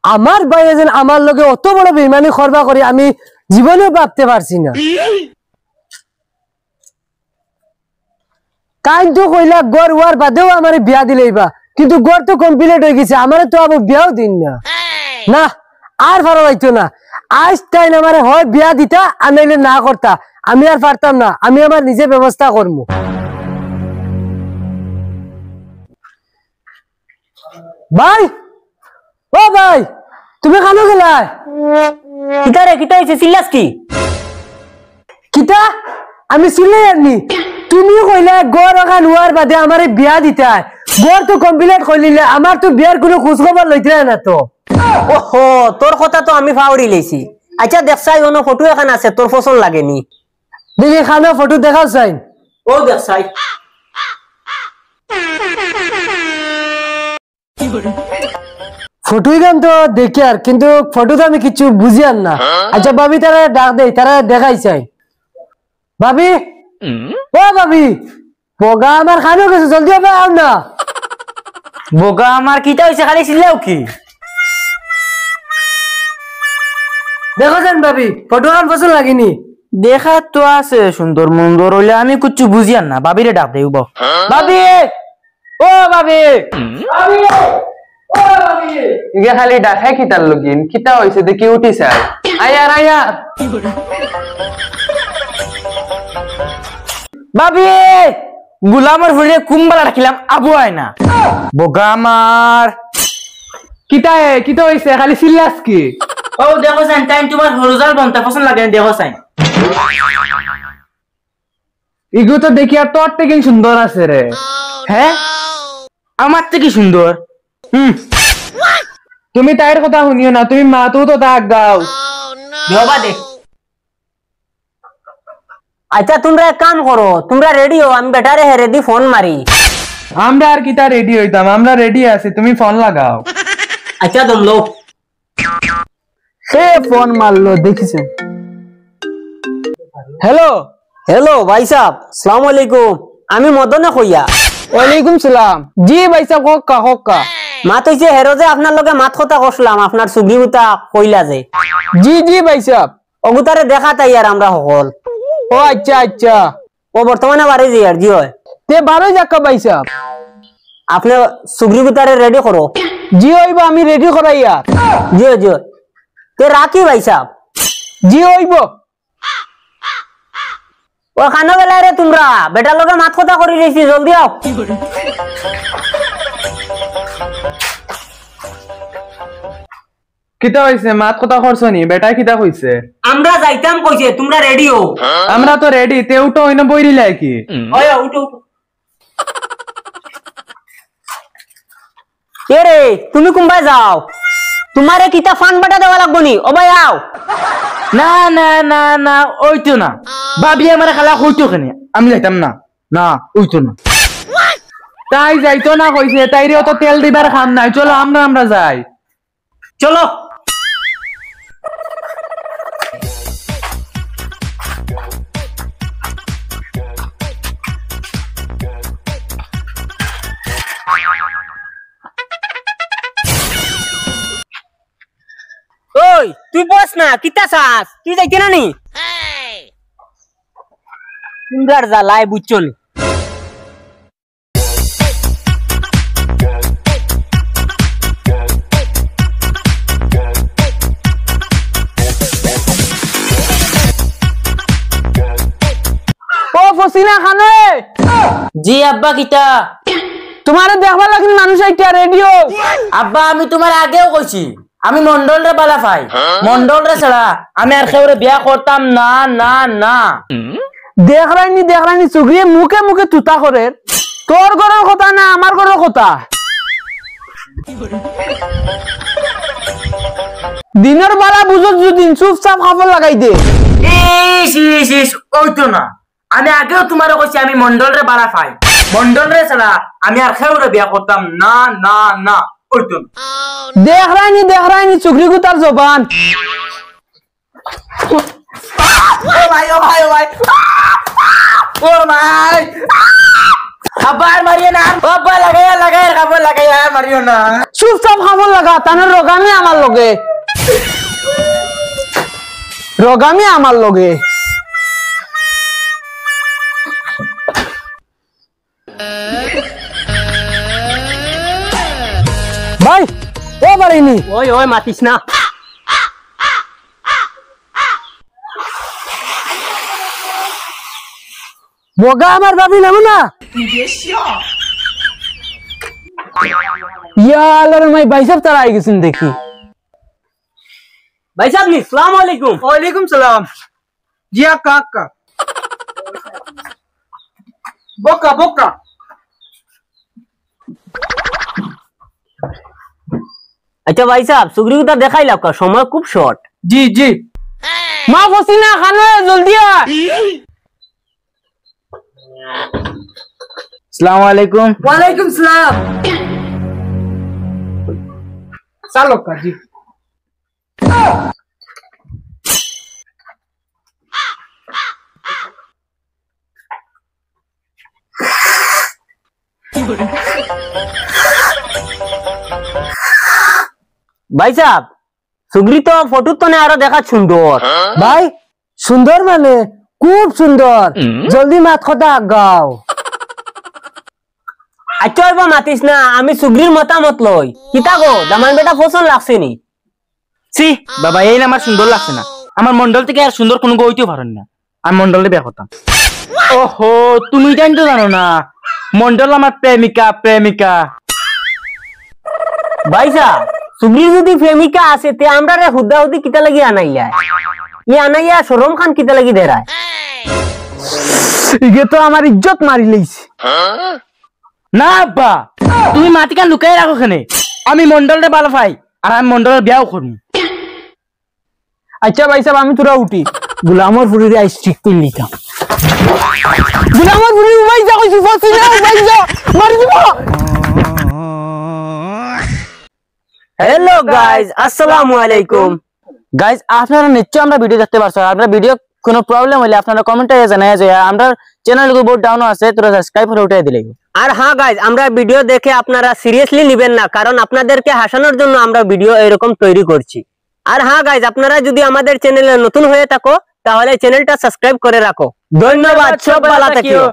আমার ভাই যেন আমার লগে অত বড় বেইমানি করবা করি আমি জীবনেও ভাবতে পারছি না। কাইন তো কইলা গড় ওয়ার বাদেও আমার বিয়া দিলেইবা, কিন্তু গড় তো কমপ্লিট হয়ে গেছে, আমার তো আবার বিয়াও দিন না। না আর ভালো লাগতো না, আজ তাই আমার হয় বিয়া দিতা আর নাইলে না করতা, আমি আর পারতাম না, আমি আমার নিজে ব্যবস্থা করবো। ভাই ও ভাই তুমি খানো গেলা? কিতা রে কিতা হইছে সিল্লাস কি? কিতা আমি শুনলে জানি তুমি কইলা গড় ওখান হওয়ার বাদে আমার বিয়া দিতা, গড় তো কমপ্লিট করলিলে, আমার তো বিয়ার কোনো খোঁজ খবর লইতে না তো। ওহো তোর কথা তো আমি ফাউরি লইছি। আচ্ছা দেখছাই ওনো ফটো এখান আছে, তোর পছন্দ লাগেনি? দেখি খানো ফটো দেখাও চাই। ও দেখছাই ফটো গান তো দেখি আর, কিন্তু ফটো তো আমি কিছু বুঝি আর না। আচ্ছা ভাবি তারা ডাক দেই, তারা দেখাই চাই। ভাবি ও ভাবি, বগা আমার খানো গেছে, জলদি হবে আও না। বোকা আমার কিতা হইছে খালি চিল্লাও কি? দেখো যান ভাবি ফটো গান পছন্দ লাগেনি? দেখা তো আছে সুন্দর মন্দর হইলে আমি কিছু বুঝি আর না। ভাবিরে ডাক দেই বো। ভাবি ও ভাবি, ভাবি ও ভাবি, ইগে খালি ডাকাই কিতার লগিন কিতা হইছে দেখি উঠিছে আয়ার আয়ার। ভাবি গুলামের ফুলে কুম্বালা রাখিলাম আবু হয় না। বোকা আমার কিতা কিতা হইছে খালি চিল্লাস কি? ও দেখো সাইন টাইম তোমার হরজাল বনতা পছন্দ লাগে দেখো সাইন। ইগো তো দেখি আর তোর থেকে সুন্দর আছে রে। হ্যাঁ আমার থেকে সুন্দর? তুমি তাইর কথা শুনিও না, তুমি মাতো তো তাক গাও দেবা দে। আচ্ছা তোমরা এক কাম করো, তোমরা রেডি হও, আমি বেটারে হেরে দি ফোন মারি। আমরা আর কিতা রেডি হইতাম, আমরা রেডি আছি, তুমি ফোন লাগাও। আচ্ছা দমলো সে ফোন মারলো দেখিছে। হ্যালো হ্যালো ভাই সাহেব আসসালামু আলাইকুম, আমি মদনে কইয়া। ওয়ালাইকুম সালাম। জি ভাই সাহেব হক্কা হক্কা। মাত হইছে হেরো যে আপনার লগে মাত কথা কইলাম, আপনার সুগ্রীবতা কইলা যে। জি জি ভাই সাহেব। অগুতারে দেখা তাই আর আমরা সকল। ও আচ্ছা আচ্ছা। ও বর্তমানে বাড়ি যাই আর জি হয়। তে ভালোই যাক্কা ভাই সাহেব। আপনি সুগ্রীবতারে রেডি করো। জি হইব, আমি রেডি করাইয়া। জি জি তে রাখি ভাই সাহেব। জি হইব। ও খানো বেলা রে তোমরা বেটার লগে মাত কথা করি লইছি, জলদি আও। কিতা হইছে মাত কথা করছো নি? বেটাই কিতা কইছে? আমরা যাইতাম কইছে, তোমরা রেডি হও। আমরা তো রেডি, তে উঠো হইনা বইরি লাই কি? ওই উঠো উঠো। কে রে তুমি কুম্বাই যাও? তোমারে কিতা ফান বাটা দেওয়া লাগবো নি? ও ভাই আও। না না না না ওইতো না, ভাবি আমার খালা কইতো কেন আমি যাইতাম না। না ওইতো না, তাই যাইতো না কইছে, তাইরে অত তেল দিবার খাম নাই, চলো আমরা আমরা যাই। চলো ওই তুই বস না, কিতা চাস? তুই যাইতে না নি? তোমরার জ্বালায় বুঝছো নি? ও ফসিনা খানে। জি আব্বা কিতা? তোমারে দেখবার লাগি মানুষ আইতা, রেডিও। আব্বা আমি তোমার আগেও কইছি আমি মন্ডল রে বালা পাই, মন্ডল রে ছাড়া আমি আর কেউ বিয়া করতাম না না না। দেখরাইনি চুগরিয়ে মুখে মুখে তুতা করে। তোর ঘরের কথা না আমার ঘরের কথা? দিনের বেলা বুঝো দুদিন চুপচাপ খাবার লাগাই দে। ইস ইস ইস ওইতো না, আমি আগেও তোমারে কইছি আমি মন্ডল রে বালা পাই, মন্ডল রে ছাড়া আমি আর কেউ বিয়া করতাম না না না। ওইতো না। দেখরাইনি চুগরি গুতার জবান। ও ভাই ও ভাই ও ভাই ও ভাই আব্বা আর মারিয়ে না, আব্বা লাগাই লাগাই খাবো লাগাই আর মারিও না চুপচাপ খাবো লাগা তানের রগামি আমার লগে ভাই ও পারিনি ওই ওই মাতিস না বগা আমার ভাবি নাম না ইয়ালার মাই বাইসাব তারা আই গেছেন দেখি ভাই সাহেব নি আসসালামু আলাইকুম ওয়ালাইকুম সালাম জিয়া কাকা বকা বকা আচ্ছা ভাই সাহেব সুগ্রীবটা দেখাইলাম কা সময় খুব শর্ট জি জি মা ফসিনা খানো জলদি আ আসসালামু আলাইকুম ওয়ালাইকুম সালাম চলো কাজি ভাই সাহেব সুগ্রী তো ফটো তো নে আরো দেখা সুন্দর ভাই সুন্দর মানে খুব সুন্দর জলদি মাত কথা আগাও আচ্ছা এবার মাতিস না আমি সুগ্রীর মতামত লই কিতা গো দামান বেটা পছন্দ লাগছে নি সি বাবা এই না আমার সুন্দর লাগছে না আমার মন্ডল থেকে আর সুন্দর কোনো গইতেও পারেন না আমি মন্ডলে বিয়ে করতাম ওহো তুমি জানি তো জানো না মন্ডল আমার প্রেমিকা ভাই সাহেব সুগ্রীর যদি প্রেমিকা আছে তে আমরা রে হুদা হুদি কিতা লাগি আনাইয়া আনাইয়া শরম খান কিতা লাগি দেরায় ইগে তো আমার ইজ্জত মারি লইছে না আব্বা তুমি মাটিকান লুকাই রাখো খানে আমি মন্ডলটা ভালো পাই আর আমি মন্ডলের বিয়াও করব আচ্ছা ভাই সাহেব আমি তোরা উঠি গুলামর ফুরিরে আই স্টিক তুই লিখা গুলামর ফুরি উবাই যা কইছি ফসি না উবাই যা মারি দিব হ্যালো গাইস আসসালামু আলাইকুম গাইজ আপনারা নিশ্চয়ই আমরা ভিডিও দেখতে পারছো আপনারা ভিডিও কোনো প্রবলেম হলে আপনারা কমেন্টে জানাই যে আমরা চ্যানেল বহুত ডাউন আছে তোরা সাবস্ক্রাইব করে উঠাই দিলে আর হ্যাঁ গাইস আমরা ভিডিও দেখে আপনারা সিরিয়াসলি নেবেন না কারণ আপনাদেরকে হাসানোর জন্য আমরা ভিডিও এরকম তৈরি করছি আর হ্যাঁ গাইস আপনারা যদি আমাদের চ্যানেলে নতুন হয়ে থাকো তাহলে চ্যানেলটা সাবস্ক্রাইব করে রাখো ধন্যবাদ সব ভালো থাকিও